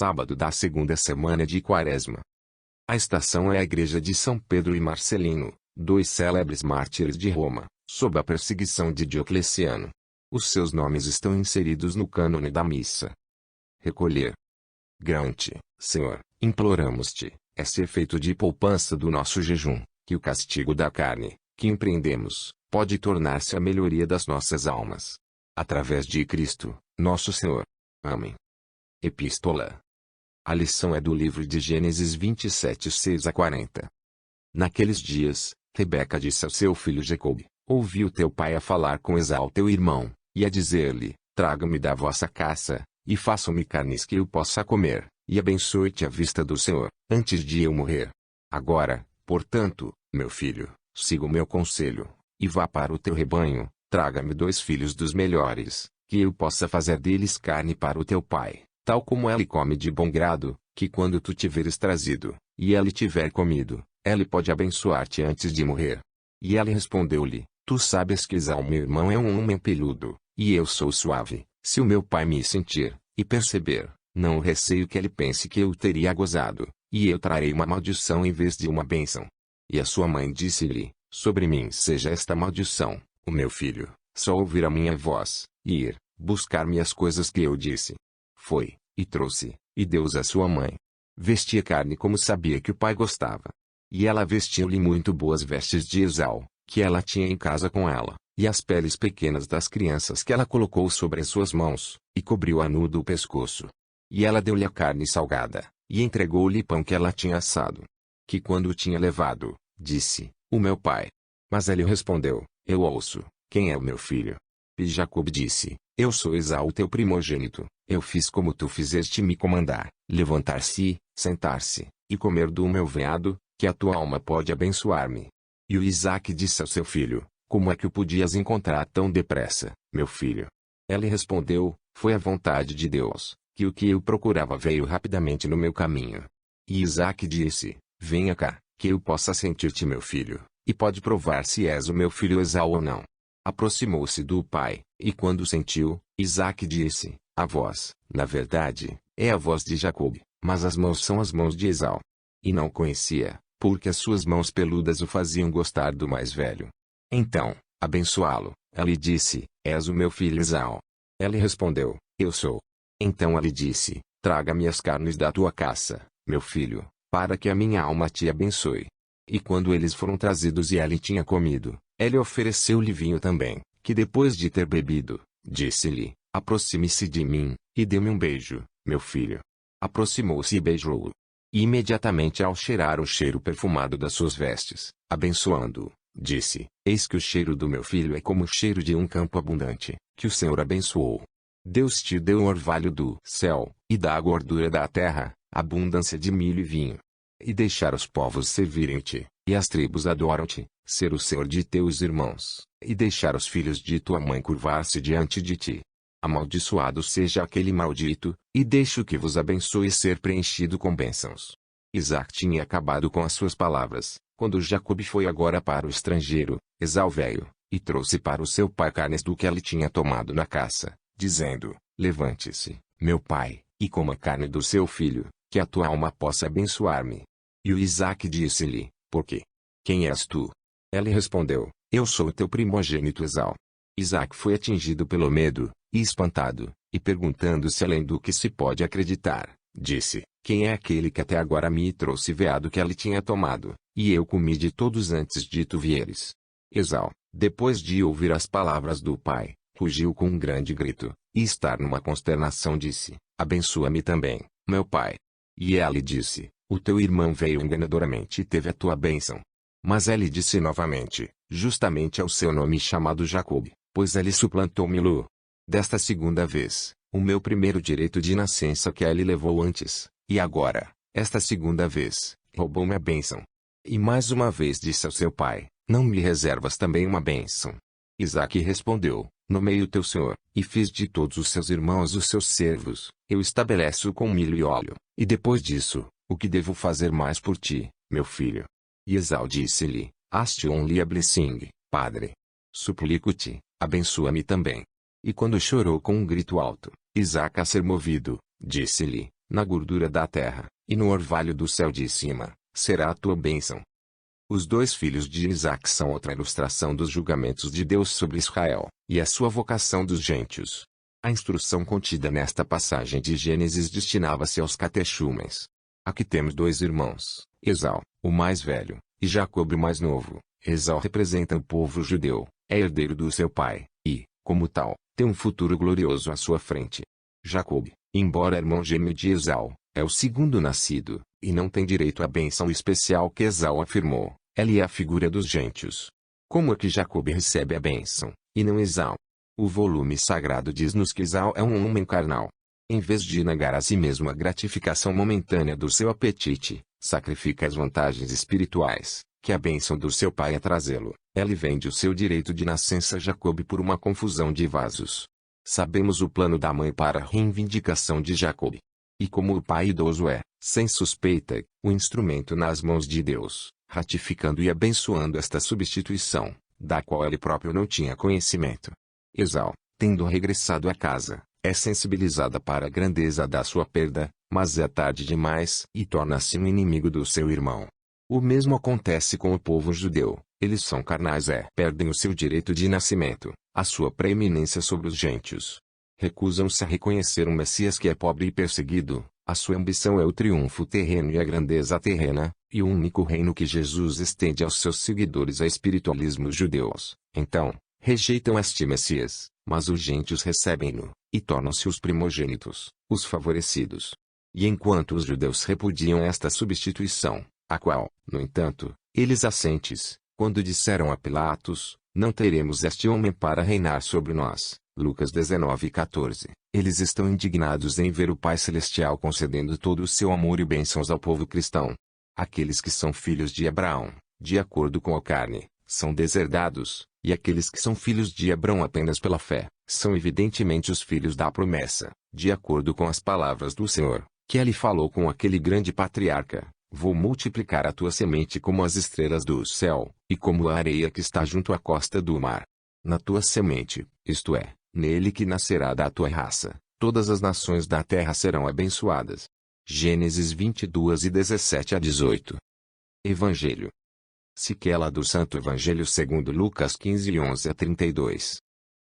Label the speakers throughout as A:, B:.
A: sábado da segunda semana de Quaresma. A estação é a igreja de São Pedro e Marcelino, dois célebres mártires de Roma, sob a perseguição de Diocleciano. Os seus nomes estão inseridos no cânone da missa. Recolher. Grande, Senhor, imploramos-te, esse efeito de poupança do nosso jejum, que o castigo da carne, que empreendemos, pode tornar-se a melhoria das nossas almas. Através de Cristo, nosso Senhor. Amém. Epístola. A lição é do livro de Gênesis 27, 6-40. Naqueles dias, Rebeca disse ao seu filho Jacob: Ouvi o teu pai a falar com Esaú teu irmão, e a dizer-lhe: Traga-me da vossa caça, e façam-me carnes que eu possa comer, e abençoe-te a vista do Senhor, antes de eu morrer. Agora, portanto, meu filho, siga o meu conselho, e vá para o teu rebanho, traga-me 2 filhos dos melhores, que eu possa fazer deles carne para o teu pai, tal como ele come de bom grado, que quando tu tiveres trazido, e ele tiver comido, ele pode abençoar-te antes de morrer. E ele respondeu-lhe: Tu sabes que Esaú meu irmão é um homem peludo, e eu sou suave. Se o meu pai me sentir, e perceber, não receio que ele pense que eu o teria gozado, e eu trarei uma maldição em vez de uma bênção. E a sua mãe disse-lhe: Sobre mim seja esta maldição, o meu filho, só ouvir a minha voz, e ir, buscar-me as coisas que eu disse. Foi, e trouxe, e deu-os à sua mãe. Vestia carne como sabia que o pai gostava. E ela vestiu-lhe muito boas vestes de Esaú, que ela tinha em casa com ela, e as peles pequenas das crianças que ela colocou sobre as suas mãos, e cobriu a nudo o pescoço. E ela deu-lhe a carne salgada, e entregou-lhe pão que ela tinha assado. Que quando o tinha levado, disse: O meu pai. Mas ele respondeu: Eu ouço, quem é o meu filho? E Jacob disse: Eu sou Esaú teu primogênito, eu fiz como tu fizeste me comandar, levantar-se, sentar-se, e comer do meu veado, que a tua alma pode abençoar-me. E o Isaque disse ao seu filho: Como é que o podias encontrar tão depressa, meu filho? Ele respondeu: Foi a vontade de Deus, que o que eu procurava veio rapidamente no meu caminho. E Isaque disse: Venha cá, que eu possa sentir-te meu filho, e pode provar se és o meu filho Esaú ou não. Aproximou-se do pai, e quando sentiu, Isaque disse: A voz, na verdade, é a voz de Jacob, mas as mãos são as mãos de Esaú. E não conhecia, porque as suas mãos peludas o faziam gostar do mais velho. Então, abençoá-lo, ele disse: És o meu filho Esaú. Ele respondeu: Eu sou. Então ele disse: Traga-me as carnes da tua caça, meu filho, para que a minha alma te abençoe. E quando eles foram trazidos e ele tinha comido, ele ofereceu-lhe vinho também, que depois de ter bebido, disse-lhe: Aproxime-se de mim, e dê-me um beijo, meu filho. Aproximou-se e beijou-o. E imediatamente ao cheirar o cheiro perfumado das suas vestes, abençoando-o, disse: Eis que o cheiro do meu filho é como o cheiro de um campo abundante, que o Senhor abençoou. Deus te deu o orvalho do céu, e da gordura da terra, abundância de milho e vinho. E deixar os povos servirem-te, e as tribos adoram-te, ser o Senhor de teus irmãos, e deixar os filhos de tua mãe curvar-se diante de ti. Amaldiçoado seja aquele maldito, e deixo que vos abençoe ser preenchido com bênçãos. Isaque tinha acabado com as suas palavras, quando Jacob foi agora para o estrangeiro, Esaú veio, e trouxe para o seu pai carnes do que ele tinha tomado na caça, dizendo: Levante-se, meu pai, e coma a carne do seu filho, que a tua alma possa abençoar-me. E o Isaque disse-lhe: Por quê? Quem és tu? Ele respondeu: Eu sou o teu primogênito Esaú. Isaque foi atingido pelo medo, e espantado, e perguntando-se além do que se pode acreditar, disse: Quem é aquele que até agora me trouxe veado que ele tinha tomado, e eu comi de todos antes de tu vieres? Esaú, depois de ouvir as palavras do pai, rugiu com um grande grito, e estar numa consternação disse: Abençoa-me também, meu pai. E ele disse: O teu irmão veio enganadoramente e teve a tua bênção. Mas ele disse novamente: Justamente ao seu nome chamado Jacob, pois ele suplantou-me-lo. Desta segunda vez, o meu primeiro direito de nascença que ele levou antes, e agora, esta segunda vez, roubou-me a bênção. E mais uma vez disse ao seu pai: Não me reservas também uma bênção? Isaque respondeu: Nomeei o teu senhor, e fiz de todos os seus irmãos os seus servos, eu estabeleço com milho e óleo, e depois disso, o que devo fazer mais por ti, meu filho? E Esaú disse-lhe: Haste only a blessing, padre. Suplico-te, abençoa-me também. E quando chorou com um grito alto, Isaque a ser movido, disse-lhe: na gordura da terra, e no orvalho do céu de cima, será a tua bênção. Os 2 filhos de Isaque são outra ilustração dos julgamentos de Deus sobre Israel, e a sua vocação dos gentios. A instrução contida nesta passagem de Gênesis destinava-se aos catechumens. Aqui temos 2 irmãos, Esau, o mais velho, e Jacob o mais novo. Esau representa o povo judeu, é herdeiro do seu pai, e, como tal, tem um futuro glorioso à sua frente. Jacob, embora irmão gêmeo de Esau, é o segundo nascido, e não tem direito à bênção especial que Esau afirmou. Ele é a figura dos gentios. Como é que Jacob recebe a bênção, e não Esau? O volume sagrado diz-nos que Esau é um homem carnal. Em vez de negar a si mesmo a gratificação momentânea do seu apetite, sacrifica as vantagens espirituais, que a bênção do seu pai é trazê-lo. Ele vende o seu direito de nascença a Jacob por uma confusão de vasos. Sabemos o plano da mãe para a reivindicação de Jacob. E como o pai idoso é, sem suspeita, o instrumento nas mãos de Deus, ratificando e abençoando esta substituição, da qual ele próprio não tinha conhecimento. Esau, tendo regressado à casa, é sensibilizada para a grandeza da sua perda, mas é tarde demais e torna-se um inimigo do seu irmão. O mesmo acontece com o povo judeu, eles são carnais perdem o seu direito de nascimento, a sua preeminência sobre os gentios. Recusam-se a reconhecer um Messias que é pobre e perseguido, a sua ambição é o triunfo terreno e a grandeza terrena, e o único reino que Jesus estende aos seus seguidores é espiritualismo judeus. Então, rejeitam este Messias, mas os gentios recebem-no, e tornam-se os primogênitos, os favorecidos. E enquanto os judeus repudiam esta substituição, a qual, no entanto, eles assentes, quando disseram a Pilatos, não teremos este homem para reinar sobre nós, Lucas 19:14, eles estão indignados em ver o Pai Celestial concedendo todo o seu amor e bênçãos ao povo cristão. Aqueles que são filhos de Abraão, de acordo com a carne, são deserdados, e aqueles que são filhos de Abraão apenas pela fé, são evidentemente os filhos da promessa, de acordo com as palavras do Senhor, que ele falou com aquele grande patriarca: vou multiplicar a tua semente como as estrelas do céu, e como a areia que está junto à costa do mar. Na tua semente, isto é, nele que nascerá da tua raça, todas as nações da terra serão abençoadas. Gênesis 22:17-18. Evangelho. Sequela do Santo Evangelho segundo Lucas 15:11-32.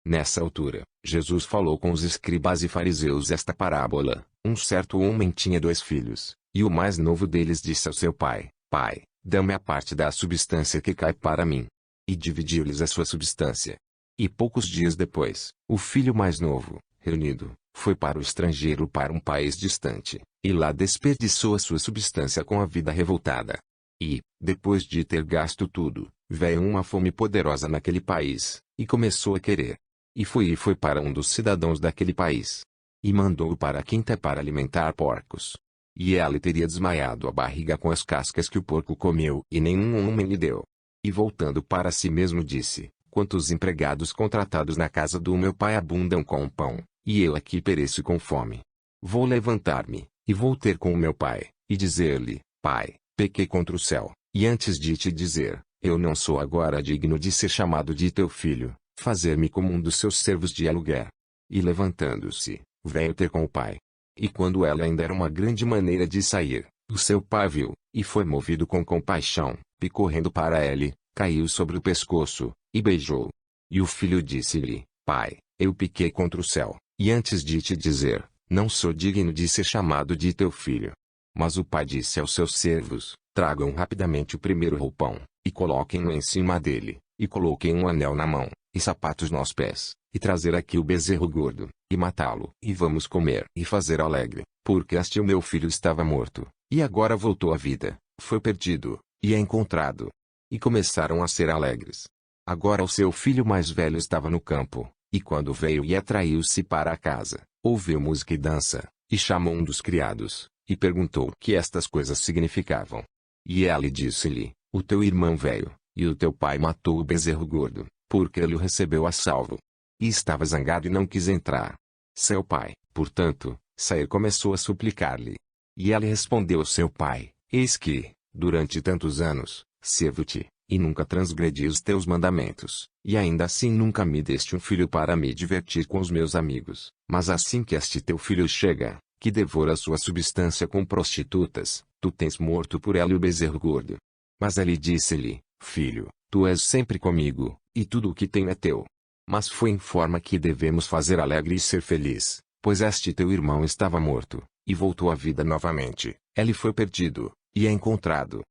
A: Nessa altura, Jesus falou com os escribas e fariseus esta parábola: um certo homem tinha 2 filhos, e o mais novo deles disse ao seu pai: Pai, dá-me a parte da substância que cai para mim. E dividiu-lhes a sua substância. E poucos dias depois, o filho mais novo, reunido, foi para o estrangeiro, para um país distante, e lá desperdiçou a sua substância com a vida revoltada. E, depois de ter gasto tudo, veio uma fome poderosa naquele país, e começou a querer. E foi para um dos cidadãos daquele país. E mandou-o para a quinta para alimentar porcos. E ele teria desmaiado a barriga com as cascas que o porco comeu, e nenhum homem lhe deu. E voltando para si mesmo disse: quantos empregados contratados na casa do meu pai abundam com pão, e eu aqui pereço com fome. Vou levantar-me, e vou ter com o meu pai, e dizer-lhe: Pai, pequei contra o céu, e antes de te dizer, eu não sou agora digno de ser chamado de teu filho, fazer-me como um dos seus servos de aluguer. E levantando-se, veio ter com o pai. E quando ela ainda era uma grande maneira de sair, o seu pai viu, e foi movido com compaixão, e correndo para ele, caiu sobre o pescoço, e beijou. E o filho disse-lhe: Pai, eu pequei contra o céu, e antes de te dizer, não sou digno de ser chamado de teu filho. Mas o pai disse aos seus servos: tragam rapidamente o primeiro roupão, e coloquem-no em cima dele, e coloquem um anel na mão, e sapatos nos pés, e trazer aqui o bezerro gordo, e matá-lo. E vamos comer e fazer alegre, porque este o meu filho estava morto, e agora voltou à vida, foi perdido, e é encontrado. E começaram a ser alegres. Agora o seu filho mais velho estava no campo, e quando veio e atraiu-se para a casa, ouviu música e dança, e chamou um dos criados, e perguntou o que estas coisas significavam. E ele disse-lhe: o teu irmão veio, e o teu pai matou o bezerro gordo, porque ele o recebeu a salvo. E estava zangado e não quis entrar. Seu pai, portanto, sair começou a suplicar-lhe. E ele respondeu ao seu pai: eis que, durante tantos anos, sirvo-te, e nunca transgredi os teus mandamentos, e ainda assim nunca me deste um filho para me divertir com os meus amigos. Mas assim que este teu filho chega, que devora sua substância com prostitutas, tu tens morto por ela e o bezerro gordo. Mas ele disse-lhe, filho, tu és sempre comigo, e tudo o que tenho é teu. Mas foi em forma que devemos fazer alegre e ser feliz, pois este teu irmão estava morto, e voltou à vida novamente, ele foi perdido, e é encontrado.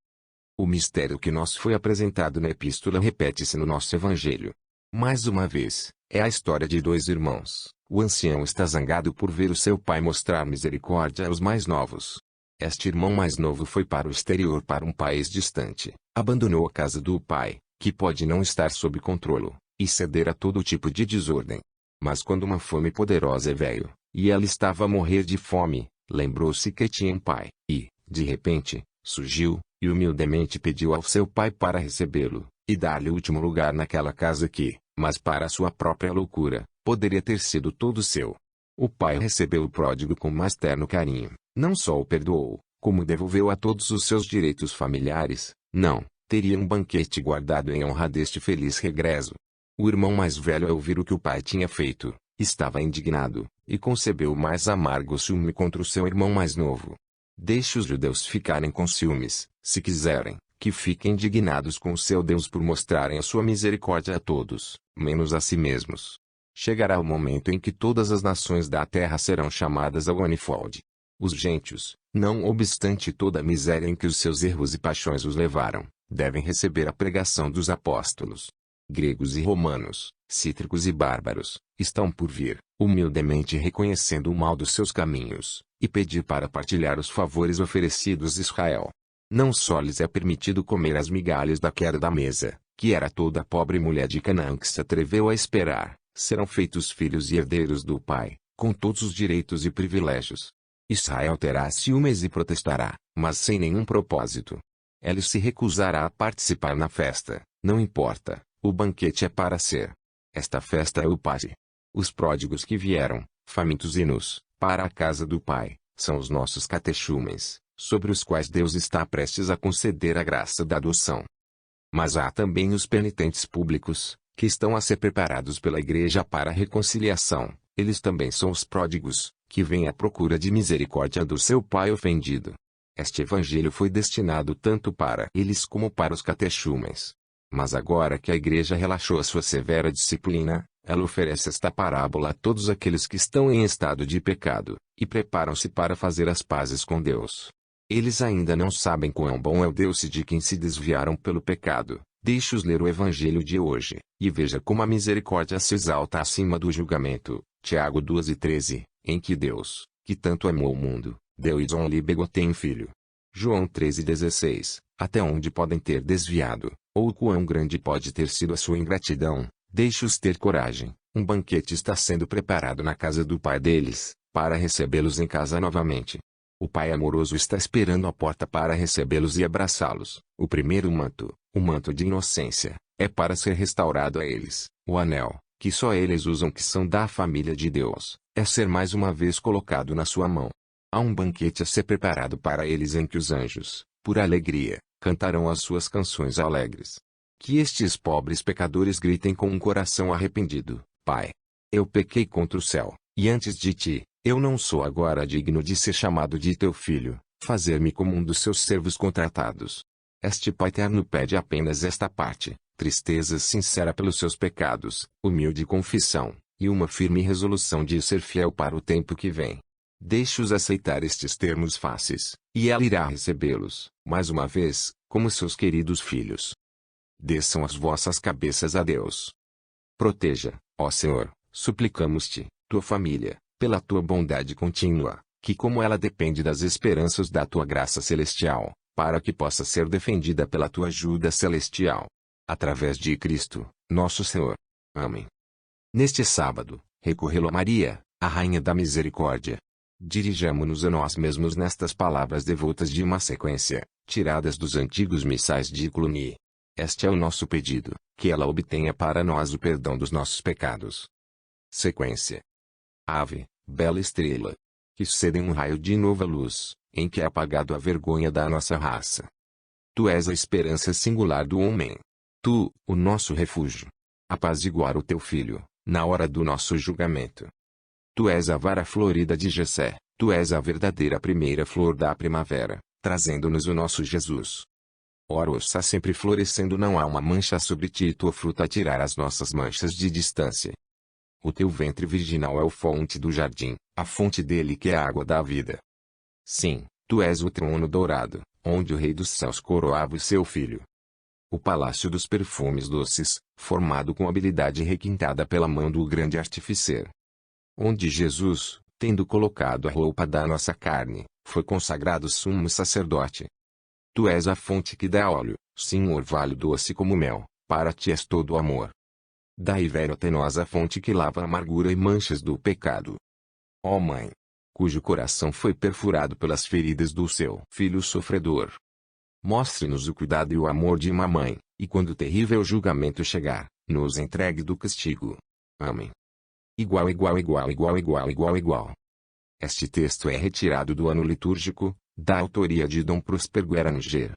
A: O mistério que nos foi apresentado na epístola repete-se no nosso evangelho. Mais uma vez, é a história de dois irmãos. O ancião está zangado por ver o seu pai mostrar misericórdia aos mais novos. Este irmão mais novo foi para o exterior, para um país distante, abandonou a casa do pai, que pode não estar sob controle, e ceder a todo tipo de desordem. Mas quando uma fome poderosa veio, e ela estava a morrer de fome, lembrou-se que tinha um pai, e, de repente, surgiu, e humildemente pediu ao seu pai para recebê-lo, e dar-lhe o último lugar naquela casa que, mas para sua própria loucura, poderia ter sido todo seu. O pai recebeu o pródigo com mais terno carinho, não só o perdoou, como devolveu a todos os seus direitos familiares, não, teria um banquete guardado em honra deste feliz regresso. O irmão mais velho, ao ouvir o que o pai tinha feito, estava indignado, e concebeu o mais amargo ciúme contra o seu irmão mais novo. Deixe os judeus ficarem com ciúmes, se quiserem, que fiquem indignados com o seu Deus por mostrarem a sua misericórdia a todos, menos a si mesmos. Chegará o momento em que todas as nações da terra serão chamadas ao manifold. Os gentios, não obstante toda a miséria em que os seus erros e paixões os levaram, devem receber a pregação dos apóstolos. Gregos e romanos, cítricos e bárbaros, estão por vir, humildemente reconhecendo o mal dos seus caminhos, e pedir para partilhar os favores oferecidos a Israel. Não só lhes é permitido comer as migalhas da queda da mesa, que era toda a pobre mulher de Canaã que se atreveu a esperar, serão feitos filhos e herdeiros do Pai, com todos os direitos e privilégios. Israel terá ciúmes e protestará, mas sem nenhum propósito. Ele se recusará a participar na festa, não importa, o banquete é para ser. Esta festa é o Pai. Os pródigos que vieram, famintos e nus, para a casa do Pai, são os nossos catechumens, sobre os quais Deus está prestes a conceder a graça da adoção. Mas há também os penitentes públicos, que estão a ser preparados pela Igreja para a reconciliação. Eles também são os pródigos, que vêm à procura de misericórdia do seu pai ofendido. Este evangelho foi destinado tanto para eles como para os catechumens. Mas agora que a Igreja relaxou a sua severa disciplina, ela oferece esta parábola a todos aqueles que estão em estado de pecado, e preparam-se para fazer as pazes com Deus. Eles ainda não sabem quão bom é o Deus de quem se desviaram pelo pecado. Deixe-os ler o Evangelho de hoje, e veja como a misericórdia se exalta acima do julgamento. Tiago 2:13, em que Deus, que tanto amou o mundo, deu o only begotten Filho. João 13:16, até onde podem ter desviado, ou quão grande pode ter sido a sua ingratidão, deixe-os ter coragem, um banquete está sendo preparado na casa do Pai deles, para recebê-los em casa novamente. O Pai amoroso está esperando à porta para recebê-los e abraçá-los. O primeiro manto, o manto de inocência, é para ser restaurado a eles. O anel, que só eles usam que são da família de Deus, é ser mais uma vez colocado na sua mão. Há um banquete a ser preparado para eles em que os anjos, por alegria, cantarão as suas canções alegres. Que estes pobres pecadores gritem com um coração arrependido: Pai, eu pequei contra o céu, e antes de ti, eu não sou agora digno de ser chamado de teu filho, fazer-me como um dos seus servos contratados. Este Pai terno pede apenas esta parte, tristeza sincera pelos seus pecados, humilde confissão, e uma firme resolução de ser fiel para o tempo que vem. Deixe-os aceitar estes termos fáceis, e ela irá recebê-los, mais uma vez, como seus queridos filhos. Desçam as vossas cabeças a Deus. Proteja, ó Senhor, suplicamos-te, tua família, pela tua bondade contínua, que como ela depende das esperanças da tua graça celestial, para que possa ser defendida pela tua ajuda celestial. Através de Cristo, nosso Senhor. Amém. Neste sábado, recorrê-lo a Maria, a Rainha da Misericórdia. Dirijamo-nos a nós mesmos nestas palavras devotas de uma sequência, tiradas dos antigos missais de Cluny. Este é o nosso pedido, que ela obtenha para nós o perdão dos nossos pecados. Sequência. Ave, bela estrela, que cedem um raio de nova luz, em que é apagado a vergonha da nossa raça. Tu és a esperança singular do homem. Tu, o nosso refúgio. Apaziguar o teu filho, na hora do nosso julgamento. Tu és a vara florida de Jessé, Tu és a verdadeira primeira flor da primavera, trazendo-nos o nosso Jesus. Ora, está sempre florescendo, não há uma mancha sobre ti e tua fruta a tirar as nossas manchas de distância. O teu ventre virginal é a fonte do jardim, a fonte dele que é a água da vida. Sim, tu és o trono dourado, onde o Rei dos Céus coroava o seu filho. O palácio dos perfumes doces, formado com habilidade requintada pela mão do grande artificeiro. Onde Jesus, tendo colocado a roupa da nossa carne, foi consagrado sumo sacerdote. Tu és a fonte que dá óleo, sim, um orvalho doce como mel, para ti és todo o amor. Daí velha tenosa fonte que lava a amargura e manchas do pecado. Ó Mãe, cujo coração foi perfurado pelas feridas do seu filho sofredor. Mostre-nos o cuidado e o amor de uma mãe, e quando o terrível julgamento chegar, nos entregue do castigo. Amém. Igual. Este texto é retirado do ano litúrgico, da autoria de Dom Próspero Guerra Níger.